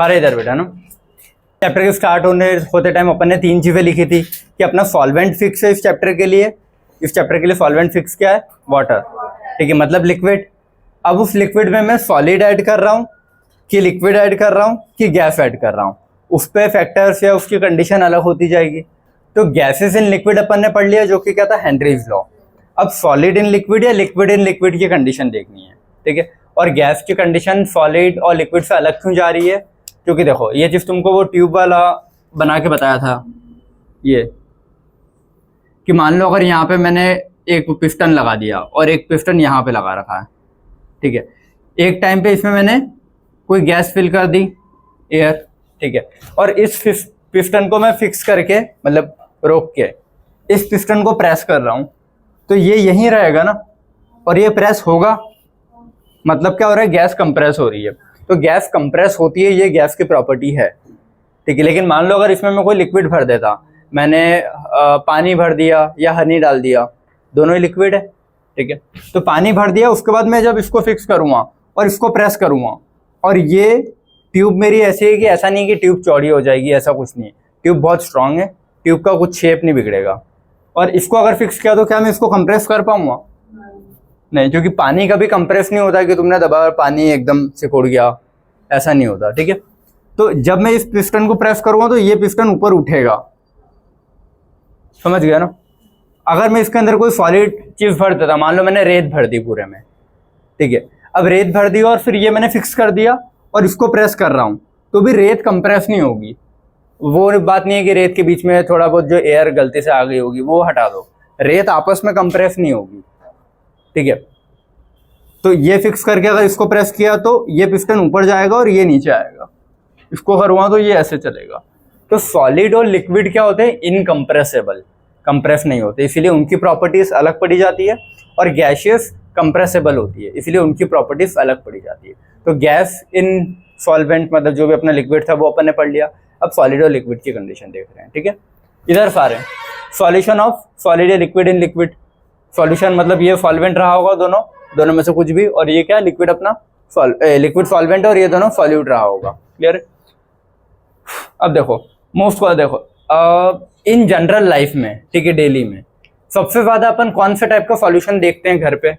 सारे इधर बेटा ना। चैप्टर के स्टार्ट होते टाइम अपन ने 3 चीज़ें लिखी थी कि अपना सॉल्वेंट फिक्स है इस चैप्टर के लिए। इस चैप्टर के लिए सॉल्वेंट फिक्स क्या है? वाटर। ठीक है, मतलब लिक्विड। अब उस लिक्विड में मैं सॉलिड ऐड कर रहा हूँ कि लिक्विड ऐड कर रहा हूँ कि गैस ऐड कर रहा हूँ, उस पे फैक्टर्स या उसकी कंडीशन अलग होती जाएगी। तो गैसेस इन लिक्विड अपन ने पढ़ लिया, जो कि क्या था? Henry's law. अब सॉलिड इन लिक्विड या लिक्विड इन लिक्विड की कंडीशन देखनी है। ठीक है, और गैस की कंडीशन सॉलिड और लिक्विड से अलग क्यों जा रही है? क्योंकि देखो, ये चीज़ तुमको वो ट्यूब वाला बना के बताया था, ये कि मान लो अगर यहाँ पे मैंने एक पिस्टन लगा दिया और एक पिस्टन यहाँ पे लगा रखा है। ठीक है, एक टाइम पे इसमें मैंने कोई गैस फिल कर दी, एयर। ठीक है, और इस पिस्टन को मैं फिक्स करके, मतलब रोक के इस पिस्टन को प्रेस कर रहा हूँ, तो ये यहीं रहेगा ना, और ये प्रेस होगा, मतलब क्या हो रहा है? गैस कंप्रेस हो रही है। तो गैस कंप्रेस होती है, ये गैस की प्रॉपर्टी है। ठीक है, लेकिन मान लो अगर इसमें मैं कोई लिक्विड भर देता, मैंने पानी भर दिया या हनी डाल दिया, दोनों ही लिक्विड है। ठीक है, तो पानी भर दिया, उसके बाद मैं जब इसको फिक्स करूँगा और इसको प्रेस करूँगा, और ये ट्यूब मेरी ऐसी है कि ऐसा नहीं कि ट्यूब चौड़ी हो जाएगी, ऐसा कुछ नहीं है। ट्यूब बहुत स्ट्रांग है, ट्यूब का कुछ शेप नहीं बिगड़ेगा। और इसको अगर फिक्स किया तो क्या मैं इसको कंप्रेस कर पाऊंगा? नहीं, क्योंकि पानी कभी कंप्रेस नहीं होता कि तुमने दबा पानी एकदम सिकुड़ गया, ऐसा नहीं होता। ठीक है, तो जब मैं इस पिस्टन को प्रेस करूंगा तो ये पिस्टन ऊपर उठेगा, समझ गया ना? अगर मैं इसके अंदर कोई सॉलिड चीज भर देता, मान लो मैंने रेत भर दी पूरे में। ठीक है, अब रेत भर दी और फिर ये मैंने फिक्स कर दिया और इसको प्रेस कर रहा हूं, तो भी रेत कंप्रेस नहीं होगी। वो बात नहीं है कि रेत के बीच में थोड़ा बहुत जो एयर गलती से आ गई होगी वो हटा दो, रेत आपस में कंप्रेस नहीं होगी। ठीक है, तो ये फिक्स करके अगर इसको प्रेस किया तो ये पिस्टन ऊपर जाएगा और ये नीचे आएगा। इसको करूँगा तो ये ऐसे चलेगा। तो सॉलिड और लिक्विड क्या होते हैं? इनकम्प्रेसेबल, कंप्रेस नहीं होते, इसीलिए उनकी प्रॉपर्टीज अलग पड़ी जाती है। और गैशियस कंप्रेसेबल होती है, इसलिए उनकी प्रॉपर्टीज अलग पड़ी जाती है। तो गैस इन सॉल्वेंट, मतलब जो भी अपना लिक्विड था वो अपन ने पढ़ लिया। अब सॉलिड और लिक्विड की कंडीशन देख रहे हैं। ठीक है, इधर सारे सॉल्यूशन ऑफ सॉलिड या लिक्विड इन लिक्विड। सॉल्यूशन मतलब ये सॉल्वेंट रहा होगा, दोनों में से कुछ भी, और ये क्या? लिक्विड, अपना लिक्विड सॉल्वेंट, और ये दोनों सॉल्यूट रहा होगा। क्लियर? अब देखो, मोस्ट को देखो, इन जनरल लाइफ में, ठीक है, डेली में सबसे ज्यादा अपन कौन से टाइप का सॉल्यूशन देखते हैं घर पे?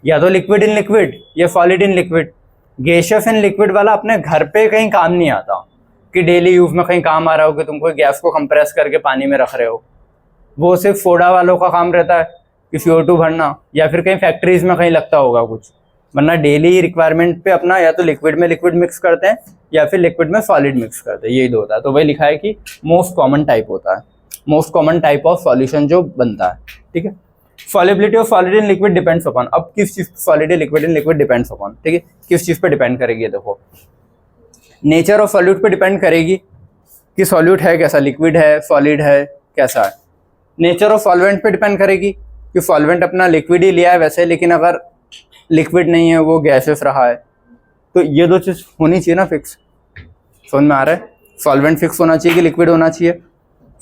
या तो लिक्विड इन लिक्विड या solid in liquid. Gaseous in liquid वाला अपने घर पे कहीं काम नहीं आता, कि डेली यूज में कहीं काम आ रहा हो कि तुम कोई गैस को कंप्रेस करके पानी में रख रहे हो। वो सिर्फ सोडा वालों का काम रहता है कि CO2 भरना, या फिर कहीं फैक्ट्रीज में कहीं लगता होगा कुछ। वरना डेली रिक्वायरमेंट पे अपना या तो लिक्विड में लिक्विड मिक्स करते हैं या फिर लिक्विड में सॉलिड मिक्स करते हैं, यही दो होता है। तो वही लिखा है कि मोस्ट कॉमन टाइप होता है, most common type of solution जो बनता है। ठीक है, solubility of solid in liquid depends upon. अब किस चीज, solid liquid in liquid depends upon. ठीक है, किस चीज पे डिपेंड करेगी? देखो, नेचर ऑफ सॉल्यूट पे डिपेंड करेगी कि सॉल्यूट है कैसा, लिक्विड है, सॉलिड है, कैसा है। नेचर ऑफ सॉल्वेंट पे डिपेंड करेगी कि सॉल्वेंट अपना लिक्विड ही लिया है वैसे, लेकिन अगर लिक्विड नहीं है, वो गैसेस रहा है, तो ये दो चीज होनी चाहिए ना फिक्स। समझ में आ रहा है? सॉल्वेंट फिक्स होना चाहिए कि लिक्विड होना चाहिए।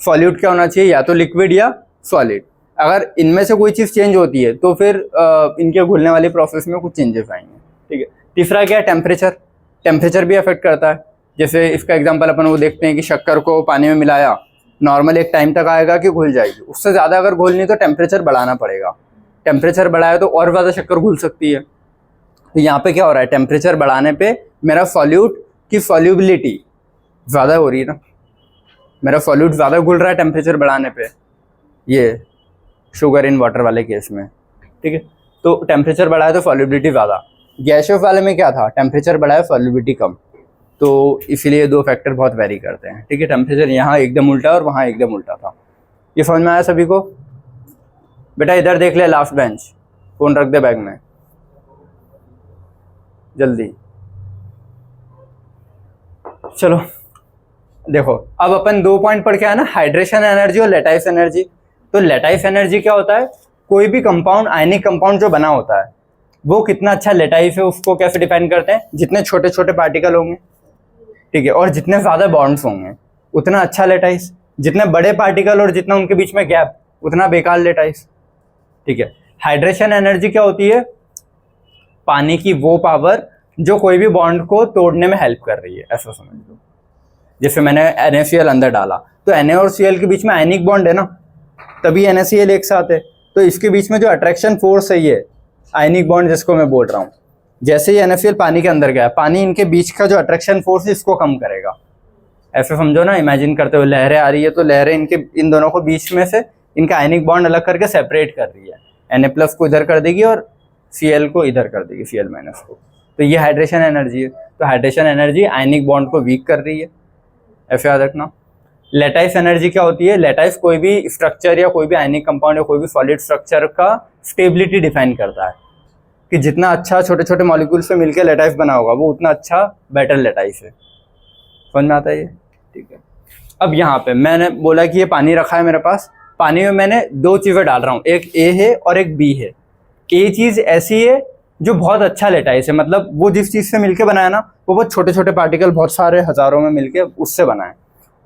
सॉल्यूट क्या होना चाहिए? या तो लिक्विड या सॉलिड। अगर इनमें से कोई चीज चेंज होती है तो फिर इनके घुलने वाली प्रोसेस में कुछ चेंजेस आएंगे। ठीक है, तीसरा क्या है? टेम्परेचर। टेम्परेचर भी अफेक्ट करता है। जैसे इसका एग्जांपल अपन वो देखते हैं कि शक्कर को पानी में मिलाया, नॉर्मल एक टाइम तक आएगा कि घुल जाएगी, उससे ज़्यादा अगर घुलनी तो टेम्परेचर बढ़ाना पड़ेगा। टेम्परेचर बढ़ाया तो और ज़्यादा शक्कर घुल सकती है। तो यहाँ पे क्या हो रहा है? टेम्परेचर बढ़ाने पे मेरा सॉल्यूट की सॉल्युबिलिटी ज़्यादा हो रही है ना, मेरा सॉल्यूट ज़्यादा घुल रहा है टेम्परेचर बढ़ाने पे, ये शुगर इन वाटर वाले केस में। ठीक है, तो टेम्परेचर बढ़ाया तो सॉल्युबिलिटी ज़्यादा। गैसियस वाले में क्या था? टेम्परेचर बढ़ाया सॉल्युबिलिटी कम। तो इसीलिए दो फैक्टर बहुत वेरी करते हैं। ठीक है, टेम्परेचर यहाँ एकदम उल्टा और वहाँ एकदम उल्टा था। ये समझ में आया सभी को? बेटा इधर देख ले, लास्ट बेंच, फोन रख दे बैग में जल्दी। चलो देखो, अब अपन 2 पॉइंट पढ़ के आए ना, हाइड्रेशन एनर्जी और लेटाइस एनर्जी। तो लेटाइस एनर्जी क्या होता है? कोई भी कंपाउंड, आयनिक कंपाउंड जो बना होता है, वो कितना अच्छा लेटाइस है उसको कैसे डिफाइन करते हैं? जितने छोटे छोटे पार्टिकल होंगे, ठीक है, और जितने ज्यादा बॉन्ड्स होंगे उतना अच्छा लेटाइस। जितने बड़े पार्टिकल और जितना उनके बीच में गैप, उतना बेकार लेटाइस। ठीक है, हाइड्रेशन एनर्जी क्या होती है? पानी की वो पावर जो कोई भी बॉन्ड को तोड़ने में हेल्प कर रही है, ऐसा समझ लो। जैसे मैंने NaCl अंदर डाला तो Na और Cl के बीच में आयनिक बॉन्ड है ना, तभी NaCl एक साथ है। तो इसके बीच में जो अट्रैक्शन फोर्स है ये आयनिक बॉन्ड जिसको मैं बोल रहा हूँ, जैसे ही NaCl पानी के अंदर गया, पानी इनके बीच का जो अट्रैक्शन फोर्स है इसको कम करेगा। ऐसे समझो ना, इमेजिन करते हुए लहरें आ रही है तो लहरें इन दोनों को बीच में से इनका आयनिक बॉन्ड अलग करके सेपरेट कर रही है। Na+ को इधर कर देगी और Cl को इधर कर देगी, Cl- को। तो ये हाइड्रेशन एनर्जी है। तो हाइड्रेशन एनर्जी आयनिक बॉन्ड को वीक कर रही है, ऐसे याद रखना। लेटाइस एनर्जी क्या होती है? लेटाइस कोई भी स्ट्रक्चर या कोई भी आयनिक कंपाउंड या कोई भी सॉलिड स्ट्रक्चर का स्टेबिलिटी डिफाइन करता है कि जितना अच्छा छोटे छोटे मॉलिक्यूल से मिलकर लेटाइस बना होगा वो उतना अच्छा बेटर लेटाइस है। समझ में आता है ये? ठीक है। अब यहाँ पे मैंने बोला कि ये पानी रखा है मेरे पास, पानी में मैंने दो चीज़ें डाल रहा हूँ, एक A है और एक B है। A चीज़ ऐसी है जो बहुत अच्छा लेटाइस है, मतलब वो जिस चीज़ से मिलके बनाया ना वो बहुत छोटे छोटे पार्टिकल बहुत सारे हज़ारों में मिलके उससे बना है,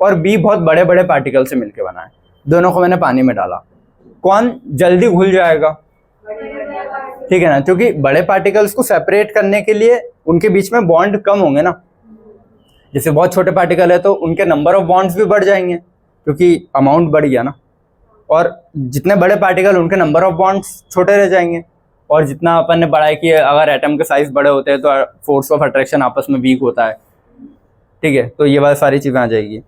और B बहुत बड़े बड़े पार्टिकल से मिलके बना है। दोनों को मैंने पानी में डाला, कौन जल्दी घुल जाएगा? ठीक है ना, क्योंकि बड़े पार्टिकल्स को सेपरेट करने के लिए उनके बीच में बॉन्ड कम होंगे ना। जैसे बहुत छोटे पार्टिकल है तो उनके नंबर ऑफ बॉन्ड्स भी बढ़ जाएंगे क्योंकि अमाउंट बढ़ गया ना, और जितने बड़े पार्टिकल उनके नंबर ऑफ बॉन्ड्स छोटे रह जाएंगे। और जितना अपन ने पढ़ा है कि अगर एटम के साइज बड़े होते हैं तो फोर्स ऑफ अट्रैक्शन आपस में वीक होता है। ठीक है, तो ये वाली सारी चीज़ें आ जाएगी।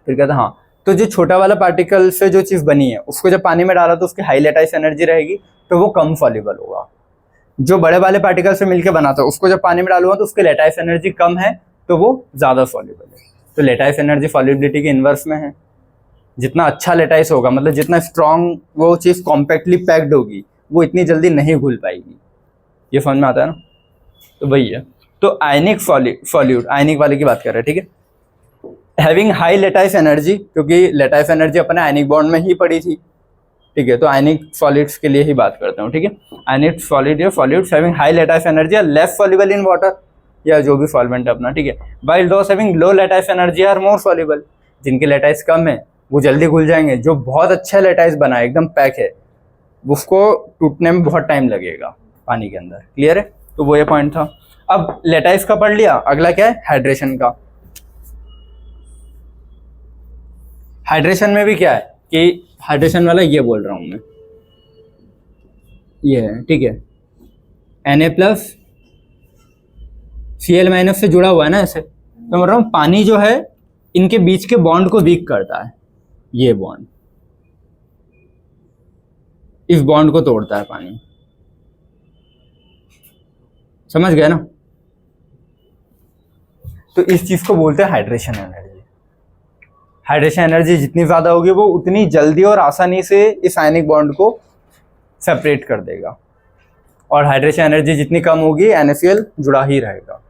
फिर कहते हैं हाँ, तो जो छोटा वाला पार्टिकल से जो चीज़ बनी है उसको जब पानी में डाला तो उसकी हाई लेटाइस एनर्जी रहेगी तो वो कम सॉल्युबल होगा। जो बड़े वाले पार्टिकल से मिलकर बना था उसको जब पानी में डालूंगा तो उसकी लेटाइस एनर्जी कम है तो वो ज़्यादा सॉल्युबल है। तो लेटाइस एनर्जी सॉल्युबिलिटी के इन्वर्स में है। जितना अच्छा लेटाइस होगा, मतलब जितना स्ट्रॉन्ग वो चीज़ कॉम्पैक्टली पैक्ड होगी, वो इतनी जल्दी नहीं घुल पाएगी। ये समझ में आता है ना? तो वही है। तो आयनिक सॉल्यूट, आयनिक वाले की बात कर रहे हैं, ठीक है। हैविंग हाई लेटाइस एनर्जी, क्योंकि लेटाइस एनर्जी अपने आयनिक बॉन्ड में ही पड़ी थी, ठीक है। तो आयनिक सॉलिड्स के लिए ही बात करता हूँ, ठीक है। आयनिक सॉलिड या solids having high lattice energy are less soluble in water, या जो भी सॉल्वेंट है अपना, ठीक है। While those having low lattice energy are more soluble, जिनकी लेटाइस कम है वो जल्दी घुल जाएंगे। जो बहुत अच्छा लेटाइस बना है, एकदम पैक है, उसको टूटने में बहुत टाइम लगेगा पानी के अंदर। क्लियर है? तो वो ये पॉइंट था। अब लेटाइस का पढ़ लिया, अगला क्या है? हाइड्रेशन का। हाइड्रेशन में भी क्या है कि हाइड्रेशन वाला ये बोल रहा हूं मैं, ये है, ठीक है। Na+ Cl- से जुड़ा हुआ है ना ऐसे, तो बोल रहा हूँ पानी जो है इनके बीच के बॉन्ड को वीक करता है। ये बॉन्ड, इस बॉन्ड को तोड़ता है पानी। समझ गए ना? तो इस चीज को बोलते हैं हाइड्रेशन एनर्जी। हाइड्रेशन एनर्जी जितनी ज्यादा होगी वो उतनी जल्दी और आसानी से इस आयनिक बॉन्ड को सेपरेट कर देगा, और हाइड्रेशन एनर्जी जितनी कम होगी NaCl जुड़ा ही रहेगा।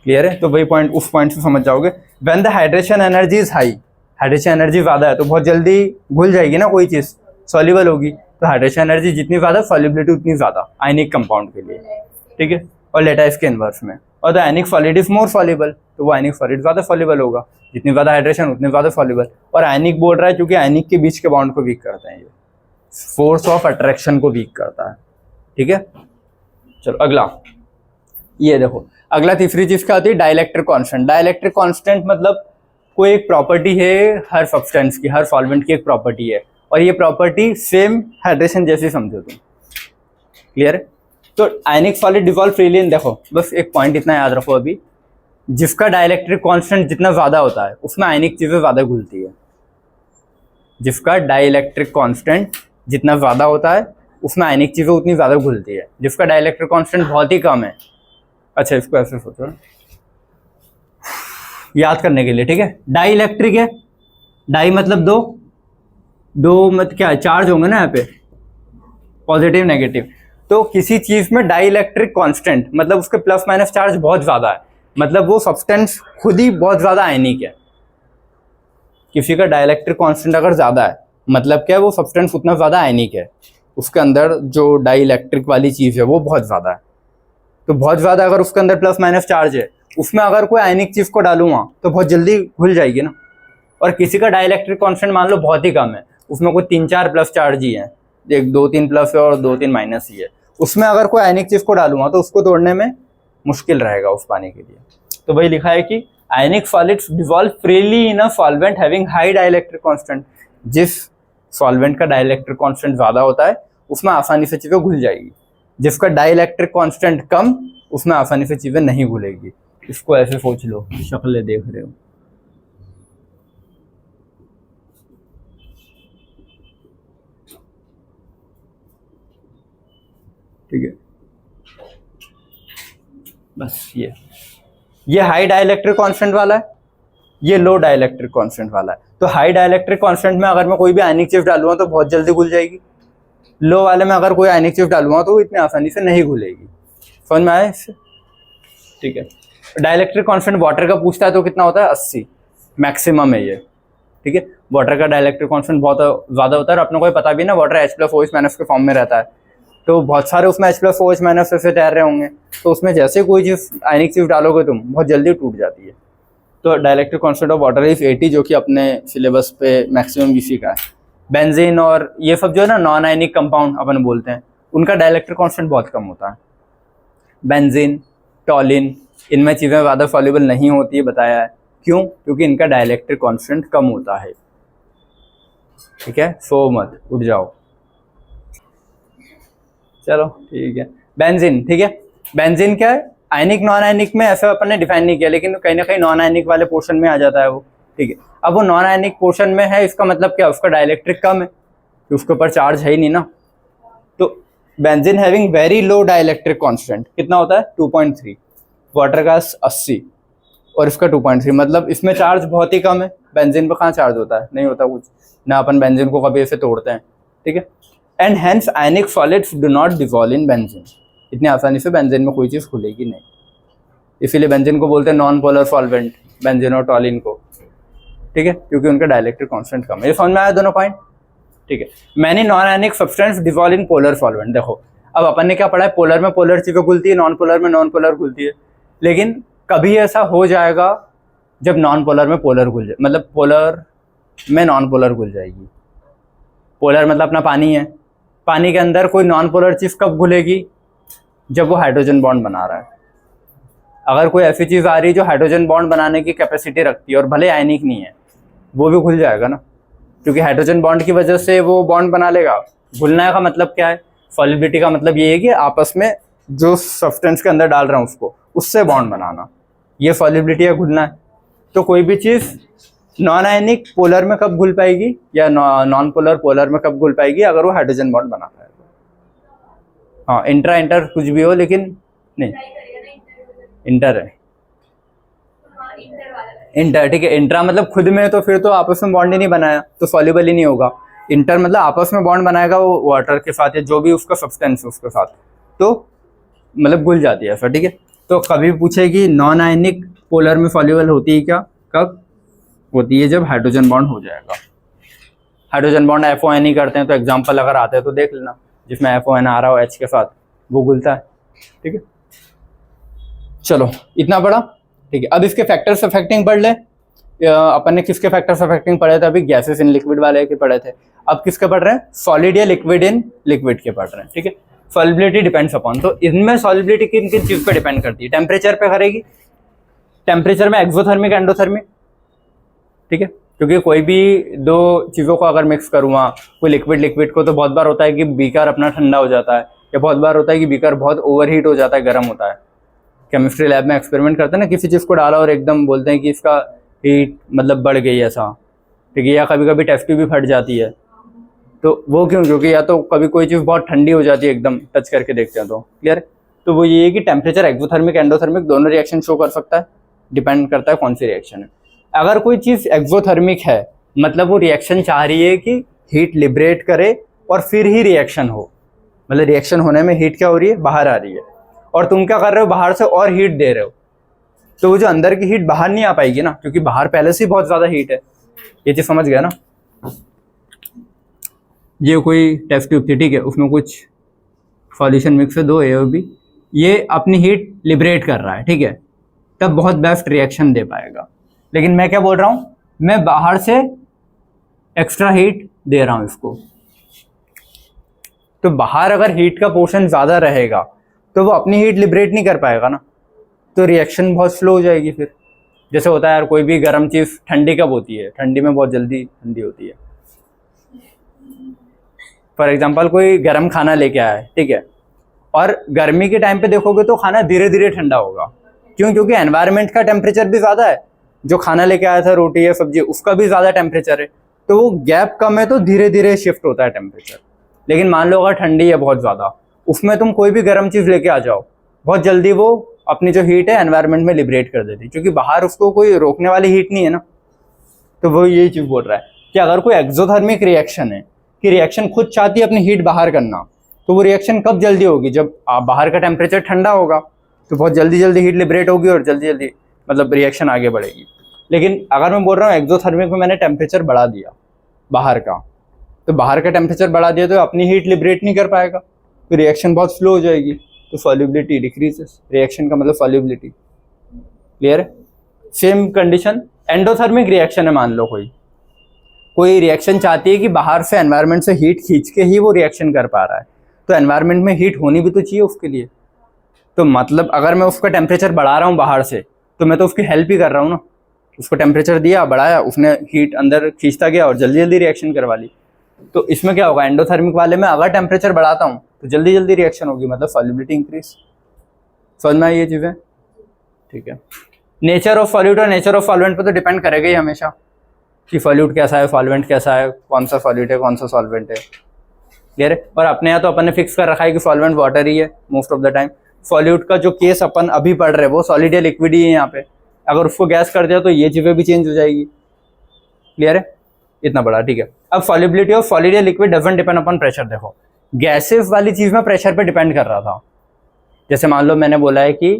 क्लियर है? तो वही पॉइंट, उस पॉइंट से समझ जाओगे। When the hydration energy is high, hydration energy ज्यादा है तो बहुत जल्दी घुल जाएगी ना, कोई चीज सॉल्युबल होगी। तो हाइड्रेशन एनर्जी जितनी ज्यादा, सॉल्युबिलिटी उतनी ज्यादा आयनिक कंपाउंड के लिए, ठीक है। और लेटाइस के इनवर्स में, और the ionic solid is more soluble, तो वो आयनिक सॉलिड ज्यादा सॉल्युबल होगा। जितनी ज्यादा हाइड्रेशन उतनी ज्यादा सॉल्युबल। और आयनिक बोल रहा है क्योंकि आयनिक के बीच के बॉन्ड को वीक करते हैं, ये फोर्स ऑफ अट्रैक्शन को वीक करता है, ठीक है। चलो अगला, ये देखो अगला तीसरी चीज क्या होती है? Dielectric constant. डाइलेक्ट्रिक कांस्टेंट मतलब कोई एक प्रॉपर्टी है हर सब्सटेंस की, हर सॉल्वेंट की एक प्रॉपर्टी है, और ये प्रॉपर्टी सेम हाइड्रेशन जैसी समझो तुम। क्लियर है? तो आयनिक सॉलिड डिसॉल्व फ्रीली इन, देखो बस एक पॉइंट इतना याद रखो अभी, जिसका डाइलेक्ट्रिक कांस्टेंट जितना ज्यादा होता है उसमें आयनिक चीजें ज्यादा घुलती है। जिसका डाइलेक्ट्रिक कांस्टेंट जितना ज्यादा होता है उसमें आयनिक चीजें उतनी ज्यादा घुलती है। जिसका डाइलेक्ट्रिक कांस्टेंट बहुत ही कम है, अच्छा इसको ऐसे सोचो याद करने के लिए, ठीक है। डाइलेक्ट्रिक है, डाई मतलब दो, दो मतलब क्या है? चार्ज होंगे ना यहाँ पे, पॉजिटिव नेगेटिव। तो किसी चीज में डाइलेक्ट्रिक कांस्टेंट मतलब उसके प्लस माइनस चार्ज बहुत ज्यादा है, मतलब वो सब्सटेंस खुद ही बहुत ज्यादा आयनिक है। किसी का डाइलेक्ट्रिक कांस्टेंट अगर ज्यादा है मतलब क्या है? वो सब्सटेंस उतना ज्यादा आयनिक है, उसके अंदर जो डाइलेक्ट्रिक वाली चीज है वो बहुत ज्यादा है। तो बहुत ज्यादा अगर उसके अंदर प्लस माइनस चार्ज है, उसमें अगर कोई आयनिक चीज को डालूंगा तो बहुत जल्दी घुल जाएगी ना। और किसी का डाइलेक्ट्रिक कांस्टेंट मान लो बहुत ही कम है, उसमें कोई 3-4 प्लस चार्ज ही है, एक 2-3 प्लस है और 2-3 माइनस ही है, उसमें अगर कोई आयनिक चीज को डालूंगा तो उसको तोड़ने में मुश्किल रहेगा उस पानी के लिए। तो वही लिखा है कि आयनिक solids devolve freely in a solvent having high dielectric constant. जिस सॉल्वेंट का डाइलेक्ट्रिक कांस्टेंट ज्यादा होता है उसमें आसानी से चीजें घुल जाएगी, जिसका डाइलेक्ट्रिक कांस्टेंट कम उसमें आसानी से चीजें नहीं घुलेगी। इसको ऐसे सोच लो, शक्लें देख रहे हो। ठीक है, बस ये हाई डाइलेक्ट्रिक कांस्टेंट वाला है, ये लो डाइलेक्ट्रिक कांस्टेंट वाला है। तो हाई डाइलेक्ट्रिक कांस्टेंट में अगर मैं कोई भी आयनिक चीज डालूंगा तो बहुत जल्दी घुल जाएगी। लो वाले में अगर कोई आयनिक चीज डालूंगा तो वो इतनी आसानी से नहीं घुलेगी। समझ में आया इससे? ठीक है। डाइलेक्ट्रिक कांस्टेंट वाटर का पूछता है तो कितना होता है? 80 मैक्सिमम है ये। ठीक है, वाटर का डाइलेक्ट्रिक कांस्टेंट बहुत ज्यादा होता है और अपने को पता भी ना वाटर H+OH- के फॉर्म में रहता है, तो बहुत सारे उसमें H+OH- से तैर रहे होंगे, तो उसमें जैसे कोई चीज आयनिक चीज डालोगे तुम बहुत जल्दी टूट जाती है। तो dielectric constant of water is 80, जो कि अपने सिलेबस पे मैक्सिमम इसी का है। बेंजीन और ये सब जो है ना नॉन आयनिक कंपाउंड अपन बोलते हैं, उनका डाइलेक्ट्रिक कांस्टेंट बहुत कम होता है। बेंजीन, टॉलिन, इनमें चीज़ें ज़्यादा सॉल्युबल नहीं होती है, बताया है क्यों? क्योंकि इनका डाइलेक्ट्रिक कांस्टेंट कम होता है। ठीक है, सो मत उठ जाओ। चलो ठीक है, बेंजीन। ठीक है, बेंजीन क्या है? आयनिक नॉन आयनिक में ऐसा अपन ने डिफाइन नहीं किया, लेकिन कहीं ना कहीं नॉन आयनिक वाले पोर्शन में आ जाता है वो। ठीक है, अब वो नॉन आयनिक पोर्शन में है, इसका मतलब क्या? उसका डाइलेक्ट्रिक कम है, तो उसके ऊपर चार्ज है ही नहीं ना। तो benzene having very low dielectric constant कितना होता है? 2.3। वाटर का 80 और इसका 2.3, मतलब इसमें चार्ज बहुत ही कम है। बेंजीन पे कहाँ चार्ज होता है? नहीं होता कुछ ना, अपन बेंजीन को कभी ऐसे तोड़ते हैं। ठीक है, and hence ionic solids do not dissolve in benzene. इतनी आसानी से बेंजीन में कोई चीज़ खुलेगी नहीं, इसीलिए बेंजीन को बोलते हैं नॉन पोलर सॉल्वेंट, बेंजीन और टॉलिन को। ठीक है, क्योंकि उनका डाइलेक्ट्रिक कांस्टेंट कम है। ये समझ में आया दोनों पॉइंट? ठीक है, many non ionic substance dissolve in polar solvent. देखो अब अपन ने क्या पढ़ा है? पोलर में पोलर चीजें घुलती है, नॉन पोलर में नॉन पोलर घुलती है। लेकिन कभी ऐसा हो जाएगा जब नॉन पोलर में पोलर घुल जाए, मतलब पोलर में नॉन पोलर घुल जाएगी। पोलर मतलब अपना पानी है, पानी के अंदर कोई नॉन पोलर चीज कब घुलेगी? जब वो हाइड्रोजन बॉन्ड बना रहा है। अगर कोई ऐसी चीज आ रही है जो हाइड्रोजन बॉन्ड बनाने की कैपेसिटी रखती है और भले आयनिक नहीं है, वो भी घुल जाएगा ना, क्योंकि हाइड्रोजन बॉन्ड की वजह से वो बॉन्ड बना लेगा। घुलने का मतलब क्या है? सॉलिबिलिटी का मतलब ये है कि आपस में जो सब्सटेंस के अंदर डाल रहा हूँ उसको, उससे बॉन्ड बनाना, ये सॉलिबिलिटी है, घुलना है। तो कोई भी चीज नॉन आयनिक पोलर में कब घुल पाएगी या नॉन पोलर पोलर में कब घुल पाएगी? अगर वो हाइड्रोजन बॉन्ड बनाता है। हाँ, इंट्रा इंटर कुछ भी हो, लेकिन नहीं, इंटर है, इंटर। ठीक है, इंट्रा मतलब खुद में, तो फिर तो आपस में बॉन्ड ही नहीं बनाया, तो सॉल्युबल ही नहीं होगा। इंटर मतलब आपस में बॉन्ड बनाएगा वो वाटर के साथ या जो भी उसका सब्सटेंस है उसके साथ, तो मतलब घुल जाती है ऐसा। ठीक है, तो कभी पूछेगी नॉन आयनिक पोलर में सॉल्युबल होती है क्या? कब होती है? जब हाइड्रोजन बॉन्ड हो जाएगा। हाइड्रोजन बॉन्ड FON करते हैं, तो एग्जाम्पल अगर आते हैं तो देख लेना, जिसमें FON आ रहा हो H के साथ, वो घुलता है। ठीक है, चलो इतना पढ़ा। ठीक है, अब इसके फैक्टर्स अफेक्टिंग पढ़ ले। अपन ने किसके फैक्टर्स अफेक्टिंग पढ़े थे? अभी गैसेस इन लिक्विड वाले के पढ़े थे। अब किसके पढ़ रहे हैं? सॉलिड या लिक्विड इन लिक्विड के पढ़ रहे हैं। ठीक है, सॉलिबिलिटी डिपेंड्स अपॉन, तो इनमें सॉलिबिलिटी किन किन चीज पे डिपेंड करती है? टेम्परेचर पे करेगी। टेम्परेचर में एक्सोथर्मिक, एंडोथर्मिक। ठीक है, क्योंकि कोई भी दो चीजों को अगर मिक्स करूँगा, कोई लिक्विड लिक्विड को, तो बहुत बार होता है कि बीकर अपना ठंडा हो जाता है, या बहुत बार होता है कि बीकर बहुत ओवरहीट हो जाता है, गर्म होता है। केमिस्ट्री लैब में एक्सपेरिमेंट करते हैं ना, किसी चीज़ को डाला और एकदम बोलते हैं कि इसका हीट मतलब बढ़ गई ऐसा। ठीक है, या कभी कभी टेस्ट ट्यूब भी फट जाती है, तो वो क्यों? क्योंकि या तो कभी कोई चीज़ बहुत ठंडी हो जाती है, एकदम टच करके देखते हैं तो क्लियर है। तो वो ये है कि टेम्परेचर एक्सोथर्मिक एंडोथर्मिक दोनों रिएक्शन शो कर सकता है, डिपेंड करता है कौन सी रिएक्शन है। अगर कोई चीज़ एक्सोथर्मिक है मतलब वो रिएक्शन चाह रही है कि हीट लिबरेट करे और फिर ही रिएक्शन हो, मतलब रिएक्शन होने में हीट क्या हो रही है? बाहर आ रही है, और तुम क्या कर रहे हो? बाहर से और हीट दे रहे हो, तो वो जो अंदर की हीट बाहर नहीं आ पाएगी ना, क्योंकि बाहर पहले से ही बहुत ज्यादा हीट है। ये चीज समझ गया ना? ये कोई टेस्ट ट्यूब थी, ठीक है, उसमें कुछ सॉल्यूशन मिक्स है, 2 A और B, ये अपनी हीट लिबरेट कर रहा है। ठीक है, तब बहुत बेस्ट रिएक्शन दे पाएगा। लेकिन मैं क्या बोल रहा हूं? मैं बाहर से एक्स्ट्रा हीट दे रहा हूं इसको, तो बाहर अगर हीट का पोर्शन ज़्यादा रहेगा तो वो अपनी हीट लिबरेट नहीं कर पाएगा ना, तो रिएक्शन बहुत स्लो हो जाएगी। फिर जैसे होता है यार, कोई भी गर्म चीज़ ठंडी कब होती है, ठंडी में बहुत जल्दी ठंडी होती है। फॉर एग्जाम्पल कोई गर्म खाना लेके आया है, ठीक है, और गर्मी के टाइम पे देखोगे तो खाना धीरे धीरे ठंडा होगा। क्यों? क्योंकि एनवायरनमेंट का टेम्परेचर भी ज़्यादा है, जो खाना लेके आया था रोटी या सब्जी उसका भी ज़्यादा टेम्परेचर है, तो वो गैप कम है तो धीरे धीरे शिफ्ट होता है टेम्परेचर। लेकिन मान लो अगर ठंडी है बहुत ज़्यादा, उसमें तुम कोई भी गर्म चीज़ लेके आ जाओ, बहुत जल्दी वो अपनी जो हीट है एनवायरनमेंट में लिबरेट कर देती है, क्योंकि बाहर उसको कोई रोकने वाली हीट नहीं है ना। तो वो यही चीज़ बोल रहा है कि अगर कोई एक्सोथर्मिक रिएक्शन है कि रिएक्शन खुद चाहती है अपनी हीट बाहर करना, तो वो रिएक्शन कब जल्दी होगी? जब बाहर का टेम्परेचर ठंडा होगा, तो बहुत जल्दी जल्दी हीट लिबरेट होगी और जल्दी जल्दी मतलब रिएक्शन आगे बढ़ेगी। लेकिन अगर मैं बोल रहा हूँ एक्सोथर्मिक में मैंने टेम्परेचर बढ़ा दिया बाहर का, तो बाहर का टेम्परेचर बढ़ा दिया तो अपनी हीट लिबरेट नहीं कर पाएगा, तो रिएक्शन बहुत स्लो हो जाएगी, तो सॉल्युबिलिटी डिक्रीजेस। रिएक्शन का मतलब सॉल्युबिलिटी। क्लियर है? सेम कंडीशन एंडोथर्मिक रिएक्शन है। मान लो कोई रिएक्शन चाहती है कि बाहर से एनवायरनमेंट से हीट खींच के ही वो रिएक्शन कर पा रहा है, तो एनवायरनमेंट में हीट होनी भी तो चाहिए उसके लिए। तो मतलब अगर मैं उसका टेम्परेचर बढ़ा रहा हूँ बाहर से, तो मैं तो उसकी हेल्प ही कर रहा हूँ ना। उसको टेम्परेचर दिया, बढ़ाया, उसने हीट अंदर खींचता गया और जल्दी जल्दी रिएक्शन करवा ली। तो इसमें क्या होगा, एंडोथर्मिक वाले में अगर टेम्परेचर बढ़ाता हूँ तो जल्दी जल्दी रिएक्शन होगी, मतलब सॉल्युबिलिटी इंक्रीज। समझ में आई ये चीज़ें? ठीक है। नेचर ऑफ सॉल्यूट और नेचर ऑफ सॉल्वेंट पर तो डिपेंड करेगा ही हमेशा कि सॉल्यूट कैसा है, सॉल्वेंट कैसा है, कौन सा सॉल्यूट है, कौन सा सॉल्वेंट है। क्लियर है? और अपने यहाँ तो अपन ने फिक्स कर रखा है कि सॉल्वेंट वाटर ही है most of the time. Solute का जो केस अपन अभी पढ़ रहे हैं वो सॉलिड या लिक्विड ही है यहाँ पे। अगर उसको गैस कर दिया तो ये चीज़ें भी चेंज हो जाएगी। क्लियर है? इतना बड़ा, ठीक है। अब सॉल्युबिलिटी ऑफ सॉलिड या liquid doesn't depend upon pressure. देखो गैसेस वाली चीज़ में प्रेशर पे डिपेंड कर रहा था। जैसे मान लो मैंने बोला है कि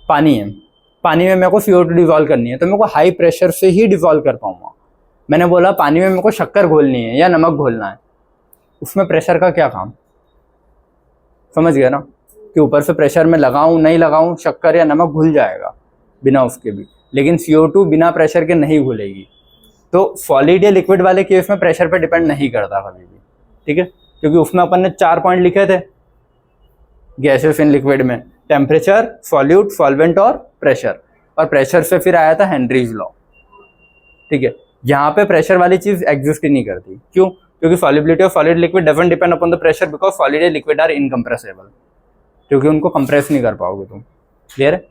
पानी है, पानी में मेरे को CO2 डिजॉल्व करनी है, तो मेरे को हाई प्रेशर से ही डिजॉल्व कर पाऊंगा। मैंने बोला पानी में मेरे को शक्कर घोलनी है या नमक घोलना है, उसमें प्रेशर का क्या काम? समझ गया ना कि ऊपर से प्रेशर में लगाऊं नहीं लगाऊं, शक्कर या नमक घुल जाएगा बिना उसके भी, लेकिन CO2 बिना प्रेशर के नहीं घुलेगी। तो सॉलिड या लिक्विड वाले केस में प्रेशर पे डिपेंड नहीं करता कभी भी, ठीक है, क्योंकि उसमें अपन ने 4 पॉइंट लिखे थे गैसेस इन लिक्विड में, टेम्परेचर, सॉल्यूट, सॉल्वेंट और प्रेशर। और प्रेशर से फिर आया था हेनरीज लॉ। ठीक है, यहाँ पे प्रेशर वाली चीज एग्जिस्ट ही नहीं करती। क्यों? क्योंकि solubility of solid liquid doesn't depend upon the pressure, because solid and liquid are incompressible, क्योंकि उनको कंप्रेस नहीं कर पाओगे तुम। क्लियर है?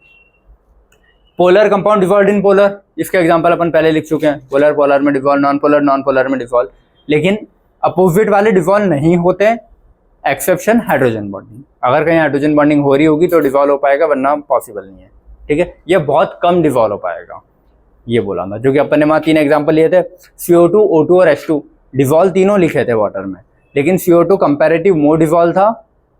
Polar compound dissolve in polar, इसके एग्जांपल अपन पहले लिख चुके हैं। पोलर पोलर में dissolve, non polar non polar में डिवॉल्व। लेकिन अपोजिट वाले डिवॉल्व नहीं होते, एक्सेप्शन हाइड्रोजन बॉन्डिंग। अगर कहीं हाइड्रोजन बॉन्डिंग हो रही होगी तो डिवॉल्व हो पाएगा, वरना पॉसिबल नहीं है। ठीक है, ये बहुत कम डिवॉल्व हो पाएगा, ये बोला था। जो कि अपन ने वहाँ 3 एग्जाम्पल लिए थे, CO2, O2 और H2। डिवॉल्व तीनों लिखे थे वाटर में, लेकिन CO2 कंपैरेटिव मोर डिवॉल्व था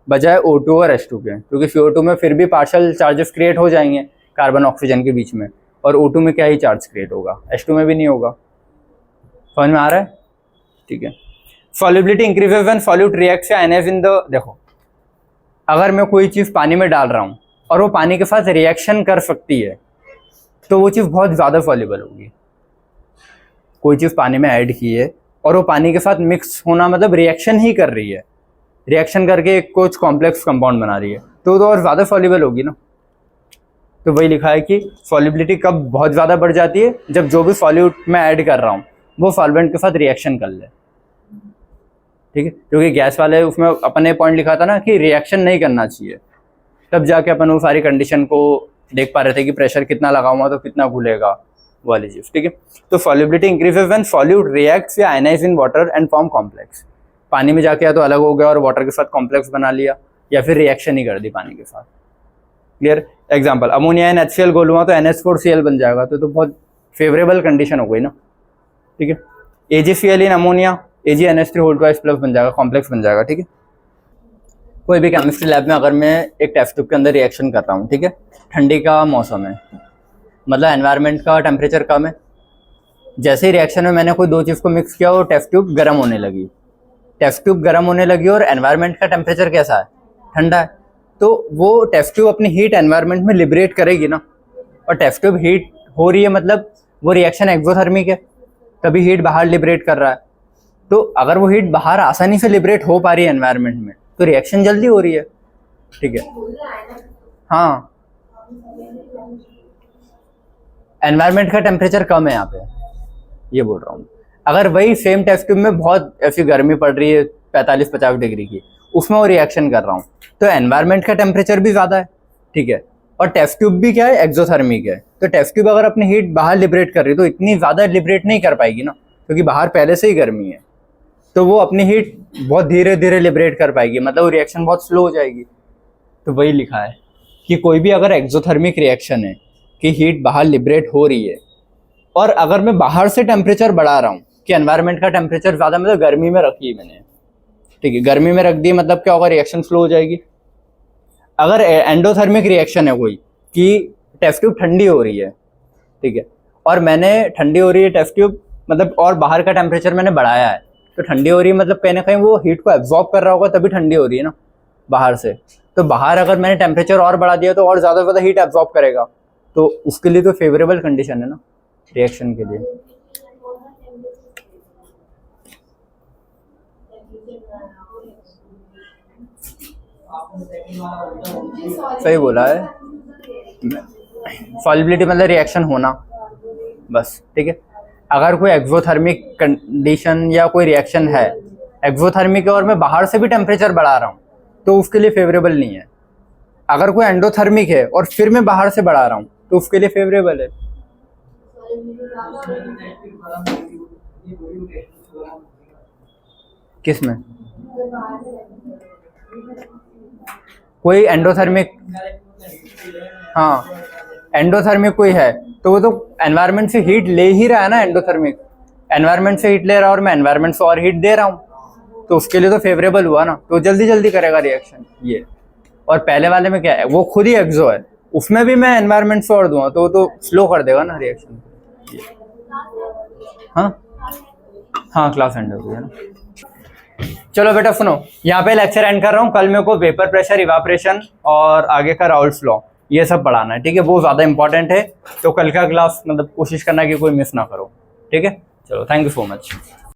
बजाय O2 और H2 के, क्योंकि CO2 में फिर भी पार्शियल चार्जेस क्रिएट हो जाएंगे कार्बन ऑक्सीजन के बीच में, और O2 में क्या ही चार्ज क्रिएट होगा, H2 में भी नहीं होगा। समझ में आ रहा है? ठीक है। Solubility increases when solute reacts या NH इन द, देखो अगर मैं कोई चीज़ पानी में डाल रहा हूँ और वो पानी के साथ रिएक्शन कर सकती है, तो वो चीज़ बहुत ज़्यादा सॉल्युबल होगी। कोई चीज़ पानी में ऐड की है और वो पानी के साथ मिक्स होना मतलब रिएक्शन ही कर रही है, रिएक्शन करके कुछ कॉम्प्लेक्स कंपाउंड बना रही है, तो और ज़्यादा सॉल्युबल होगी ना। तो वही लिखा है कि सॉल्युबिलिटी कब बहुत ज़्यादा बढ़ जाती है, जब जो भी सॉल्यूट मैं ऐड कर रहा हूँ वो सॉल्वेंट के साथ रिएक्शन कर ले। ठीक है, क्योंकि गैस वाले उसमें अपन ने पॉइंट लिखा था ना कि रिएक्शन नहीं करना चाहिए, तब जाके अपन वो सारी कंडीशन को देख पा रहे थे कि प्रेशर कितना लगाऊंगा तो कितना घुलेगा वाली चीज़। ठीक है, तो solubility increases when solute reacts या ionize in water and form complex. पानी में जाके या तो अलग हो गया और वाटर के साथ कॉम्प्लेक्स बना लिया, या फिर रिएक्शन ही कर दी पानी के साथ। क्लियर? एग्जाम्पल, अमोनिया इन HCl घोलूंगा तो NH4Cl बन जाएगा, तो बहुत फेवरेबल कंडीशन हो गई ना। ठीक है, AgCl इन अमोनिया AgNH3+ बन जाएगा, कॉम्प्लेक्स बन जाएगा। ठीक है, कोई भी केमिस्ट्री लैब में अगर मैं एक टेस्ट ट्यूब के अंदर रिएक्शन कर रहा हूँ, ठीक है, ठंडी का मौसम है, मतलब एनवायरनमेंट का टेम्परेचर कम है, जैसे ही रिएक्शन में मैंने कोई 2 चीज़ को मिक्स किया और टेस्ट ट्यूब गर्म होने लगी, टेस्ट ट्यूब गर्म होने लगी और एनवायरनमेंट का टेम्परेचर कैसा है, ठंडा है, तो वो टेस्ट ट्यूब अपनी हीट एनवायरनमेंट में लिबरेट करेगी ना। और टेस्ट ट्यूब हीट हो रही है मतलब वो रिएक्शन एक्सोथर्मिक है, तभी हीट बाहर लिबरेट कर रहा है। तो अगर वो हीट बाहर आसानी से लिबरेट हो पा रही है एनवायरनमेंट में, तो रिएक्शन जल्दी हो रही है, ठीक है। हाँ, एनवायरनमेंट का टेम्परेचर कम है यहाँ पे, ये बोल रहा हूँ। अगर वही सेम टेस्ट ट्यूब में बहुत ऐसी गर्मी पड़ रही है 45-50 डिग्री की, उसमें वो रिएक्शन कर रहा हूँ, तो एनवायरनमेंट का टेम्परेचर भी ज़्यादा है, ठीक है। और टेस्ट ट्यूब भी क्या है, एक्सोथर्मिक है। तो टेस्ट ट्यूब अगर अपनी हीट बाहर लिबरेट कर रही है तो इतनी ज़्यादा लिबरेट नहीं कर पाएगी ना, क्योंकि बाहर पहले से ही गर्मी है। तो वो अपनी हीट बहुत धीरे धीरे लिबरेट कर पाएगी, मतलब वो रिएक्शन बहुत स्लो हो जाएगी। तो वही लिखा है कि कोई भी अगर एक्सोथर्मिक रिएक्शन है कि हीट बाहर लिबरेट हो रही है, और अगर मैं बाहर से टेम्परेचर बढ़ा रहा हूँ कि एनवायरनमेंट का टेम्परेचर ज़्यादा, मतलब गर्मी में रखी है मैंने, ठीक है, गर्मी में रख दी, मतलब क्या होगा, रिएक्शन स्लो हो जाएगी। अगर एंडोथर्मिक रिएक्शन है कोई कि टेस्ट ट्यूब ठंडी हो रही है, ठीक है, और मैंने ठंडी हो रही है टेस्ट ट्यूब, मतलब और बाहर का टेम्परेचर मैंने बढ़ाया है, तो ठंडी हो रही है मतलब कहीं ना कहीं वो हीट को एब्जॉर्ब कर रहा होगा, तभी ठंडी हो रही है ना बाहर से। तो बाहर अगर मैंने टेम्परेचर और बढ़ा दिया तो और ज़्यादा हीट एब्जॉर्ब करेगा, तो उसके लिए तो फेवरेबल कंडीशन है ना रिएक्शन के लिए। सही बोला है, सॉल्युबिलिटी मतलब रिएक्शन होना, बस, ठीक है। अगर कोई एक्सोथर्मिक कंडीशन या कोई रिएक्शन है, एक्सोथर्मिक है और मैं बाहर से भी टेम्परेचर बढ़ा रहा हूँ, तो उसके लिए फेवरेबल नहीं है। अगर कोई एंडोथर्मिक है और फिर मैं बाहर से बढ़ा रहा हूँ, तो उसके लिए फेवरेबल है। किसमें? कोई एंडोथर्मिक, हाँ, एंडोथर्मिक कोई है तो वो तो एनवायरनमेंट से हीट ले ही रहा है ना, एंडोथर्मिक एनवायरनमेंट से हीट ले रहा है और मैं एनवायरनमेंट से और हीट दे रहा हूँ, तो उसके लिए तो फेवरेबल हुआ ना, तो जल्दी जल्दी करेगा रिएक्शन ये। और पहले वाले में क्या है, वो खुद ही एक्सो है, उसमें भी मैं एनवायरनमेंट से और दूंगा तो स्लो कर देगा ना रिएक्शन। हाँ हाँ, क्लास एंड हो गया ना। चलो बेटा सुनो, यहाँ पे लेक्चर एंड कर रहा हूँ। कल मेरे को वेपर प्रेशर, इवापोरेशन और आगे का राउल्ट्स लॉ ये सब पढ़ाना है, ठीक है, वो ज़्यादा इंपॉर्टेंट है। तो कल का क्लास मतलब कोशिश करना कि कोई मिस ना करो, ठीक है। चलो, थैंक यू सो मच।